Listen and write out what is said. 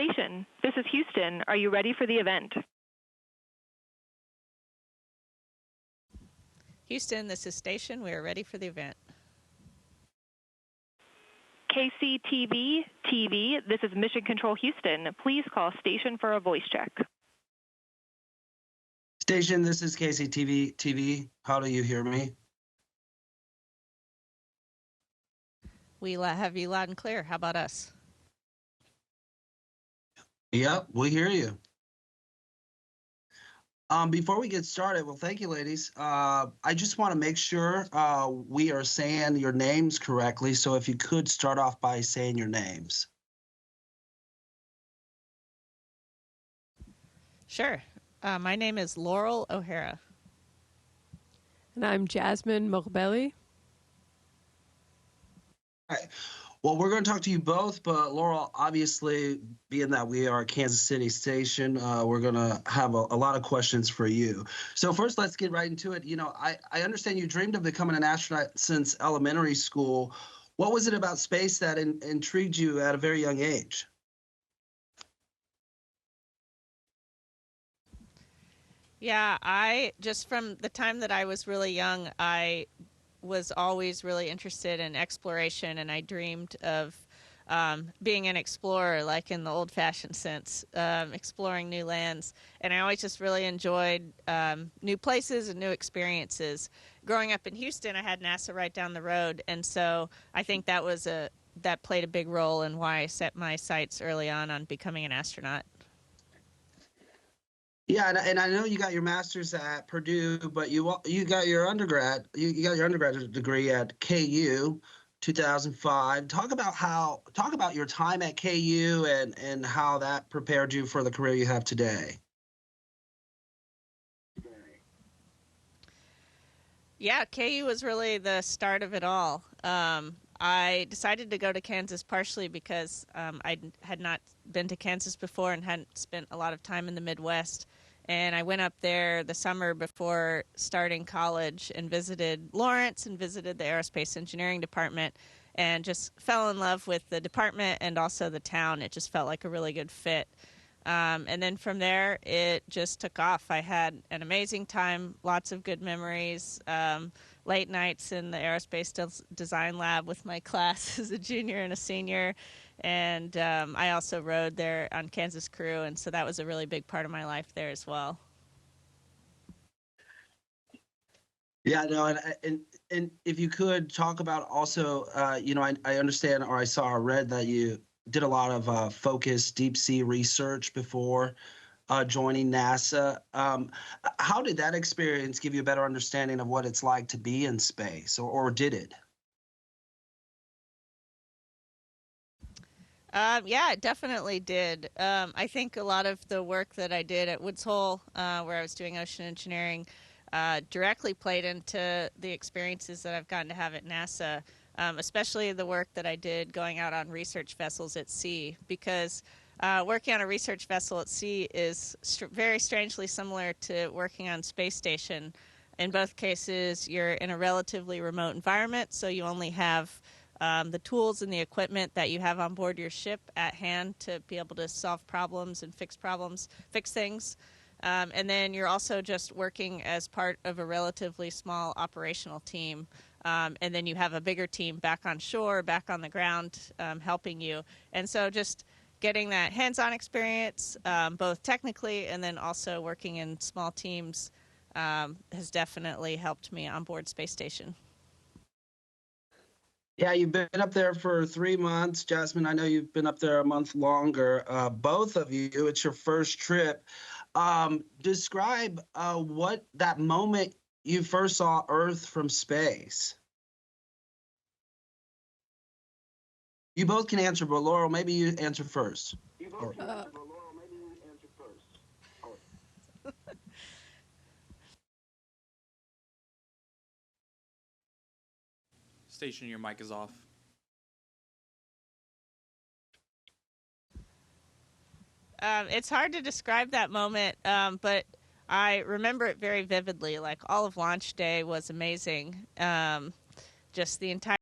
Station, this is Houston. Are you ready for the event? Houston, this is Station. We are ready for the event. KCTV-TV, this is Mission Control Houston. Please call Station for a voice check. Station, this is KCTV-TV. How do you hear me? We have you loud and clear. How about us? Yep, we hear you. Before we get started, well, thank you, ladies. I just want to make sure we are saying your names correctly. So if you could start off by saying your names. Sure. My name is Loral O'Hara. And I'm Jasmin Moghbeli. All right. Well, we're going to talk to you both, but Loral, obviously, being that we are a Kansas City station, we're going to have a lot of questions for you. So first, let's get right into it. You know, I understand you dreamed of becoming an astronaut since elementary school. What was it about space that intrigued you at a very young age? Yeah, just from the time that I was really young, I was always really interested in exploration, and I dreamed of being an explorer, like in the old-fashioned sense, exploring new lands. And I always just really enjoyed new places and new experiences. Growing up in Houston, I had NASA right down the road, and so I think that played a big role in why I set my sights early on becoming an astronaut. Yeah, and I know you got your master's at Purdue, but you got your undergrad. You got your undergraduate degree at KU, 2005. Talk about your time at KU and how that prepared you for the career you have today. Yeah, KU was really the start of it all. I decided to go to Kansas partially because I had not been to Kansas before and hadn't spent a lot of time in the Midwest. And I went up there the summer before starting college and visited Lawrence and visited the aerospace engineering department and just fell in love with the department and also the town. It just felt like a really good fit. And then from there, it just took off. I had an amazing time, lots of good memories, late nights in the aerospace design lab with my class as a junior and a senior. And I also rode there on Kansas Crew, and so that was a really big part of my life there as well. Yeah, no, and if you could talk about also, you know, I understand, or I saw or read that you did a lot of focused deep sea research before joining NASA. How did that experience give you a better understanding of what it's like to be in space, or did it? Yeah, it definitely did. I think a lot of the work that I did at Woods Hole, where I was doing ocean engineering, directly played into the experiences that I've gotten to have at NASA, especially the work that I did going out on research vessels at sea, because working on a research vessel at sea is very strangely similar to working on space station. In both cases, you're in a relatively remote environment, so you only have the tools and the equipment that you have on board your ship at hand to be able to solve problems and fix things. And then you're also just working as part of a relatively small operational team. And then you have a bigger team back on shore, back on the ground, helping you. And so just getting that hands-on experience, both technically and then also working in small teams, has definitely helped me on board Space Station. Yeah, you've been up there for 3 months. Jasmin, I know you've been up there a month longer. Both of you, it's your first trip. Describe what that moment you first saw Earth from space. You both can answer, but Laurel, maybe you answer first. Station, your mic is off. It's hard to describe that moment, but I remember it very vividly. Like, all of launch day was amazing. Just the entire